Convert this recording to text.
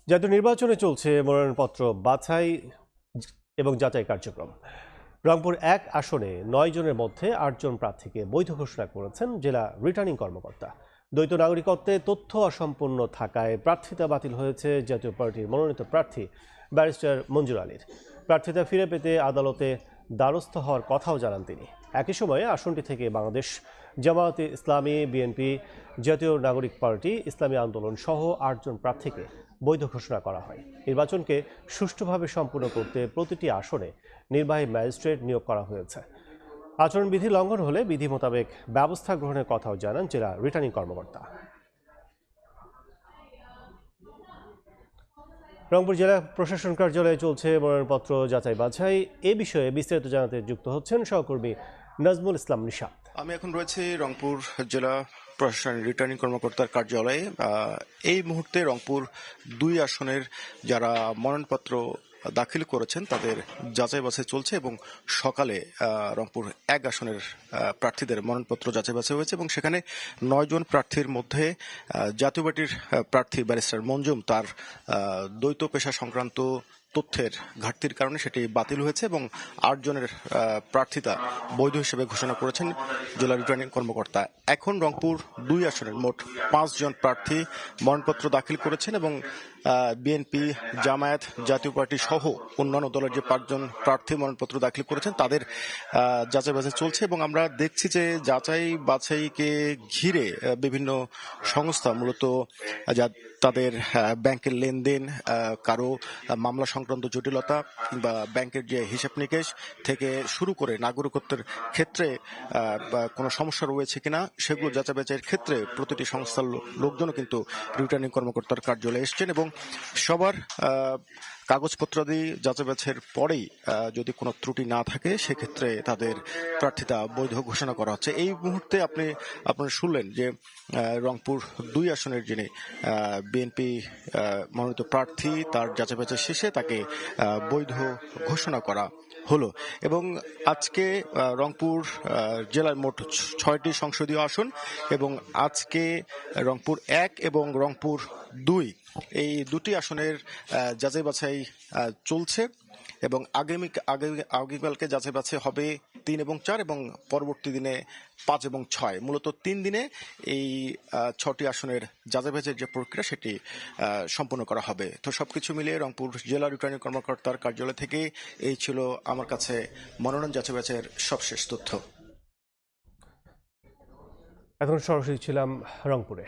জাতীয় নির্বাচনে চলছে মনোনয়নপত্র বাছাই এবং যাচাই কার্যক্রম। রংপুর ১ আসনে ৯ জনের মধ্যে ৮ জন প্রার্থীকে বৈধ ঘোষণা করেছেন জেলা রিটার্নিং কর্মকর্তা। দ্বৈত নাগরিকত্বে তথ্য অসম্পূর্ণ থাকায় প্রার্থিতা বাতিল হয়েছে জাতীয় পার্টির মনোনীত প্রার্থী ব্যারিস্টার মঞ্জুর আলীর। প্রার্থিতা ফিরে পেতে আদালতে দ্বারস্থ হওয়ার কথাও জানান তিনি। একই সময়ে আসনটি থেকে বাংলাদেশ জামায়াতে ইসলামী, বিএনপি, জাতীয় নাগরিক পার্টি, ইসলামী আন্দোলন সহ ৮ জন প্রার্থীকে বৈধ ঘোষণা করা হয়। নির্বাচনকে সুষ্ঠুভাবে সম্পূর্ণ করতে প্রতিটি আসনে নির্বাহী ম্যাজিস্ট্রেট নিয়োগ করা হয়েছে। আচরণবিধি লঙ্ঘন হলে বিধি মোতাবেক ব্যবস্থা গ্রহণের কথাও জানান জেলা রিটার্নিং কর্মকর্তা। রংপুর জেলা প্রশাসন কার্যালয়ে চলছে মনোনয়নপত্র যাচাই বাছাই। এ বিষয়ে বিস্তারিত জানাতে যুক্ত হচ্ছেন সহকর্মী নাজমুল ইসলাম নিশাত। আমি এখন রয়েছি রংপুর জেলা প্রশাসন রিটার্নিং কর্মকর্তার কার্যালয়ে। এই মুহূর্তে রংপুর ২ আসনের যারা মনোনয়নপত্র দাখিল করেছেন তাদের যাচাই বাছাই চলছে এবং সকালে রংপুর ১ আসনের প্রার্থীদের মনোনয়নপত্র যাচাই বাছাই হয়েছে এবং সেখানে ৯ জন প্রার্থীর মধ্যে জাতীয় পার্টির প্রার্থী ব্যারিস্টার মঞ্জুম তার দ্বৈত পেশা সংক্রান্ত তথ্যের ঘাটতির কারণে সেটি বাতিল হয়েছে এবং ৮ জনের প্রার্থিতা বৈধ হিসেবে ঘোষণা করেছেন জেলা রিটার্নিং কর্মকর্তা। এখন রংপুর ২ আসনের মোট ৫ জন প্রার্থী মনোনয়নপত্র দাখিল করেছেন এবং বিএনপি, জামায়াত, জাতীয় পার্টি সহ অন্যান্য দলের যে ৫ জন প্রার্থী মনোনয়নপত্র দাখিল করেছেন তাদের যাচাই বাছাই চলছে এবং আমরা দেখছি যে যাচাই বাছাইকে ঘিরে বিভিন্ন সংস্থা মূলত তাদের ব্যাংকের লেনদেন, কারো মামলা সংক্রান্ত জটিলতা কিংবা ব্যাংকের যে হিসাব নিকেশ থেকে শুরু করে নাগরিকত্বের ক্ষেত্রে কোনো সমস্যা রয়েছে কিনা সেগুলো যাচাই বাছাইয়ের ক্ষেত্রে প্রতিটি সংস্থার লোকজনও কিন্তু রিটার্নিং কর্মকর্তার কার্যালয়ে এসছেন এবং সবার কাগজপত্রাদি যাচাই বাছাইয়ের পরেই যদি কোনো ত্রুটি না থাকে সেক্ষেত্রে তাদের প্রার্থিতা বৈধ ঘোষণা করা হচ্ছে। এই মুহূর্তে আপনারা শুনলেন যে রংপুর ২ আসনের যিনি বিএনপি মনোনীত প্রার্থী তার যাচাই বাছাই শেষে তাকে বৈধ ঘোষণা করা হলো এবং আজকে রংপুর জেলার মোট ৬টি সংসদীয় আসন এবং আজকে রংপুর ১ এবং রংপুর ২ এই দুটি আসনের যাচাই বাছাই চলছে এবং আগামীকালকে যাচাই বাছাই হবে ৩ এবং ৪ এবং পরবর্তী দিনে ৫ এবং ৬। মূলত ৩ দিনে এই ৬টি আসনের যাচাই বাছাইয়ের যে প্রক্রিয়া সেটি সম্পন্ন করা হবে। তো সবকিছু মিলিয়ে রংপুর জেলা রিটার্নিং কর্মকর্তার কার্যালয় থেকে এই ছিল আমার কাছে মনোনয়ন যাচাই বাছাইয়ের সবশেষ তথ্য। এখন সরাসরি ছিলাম রংপুরে।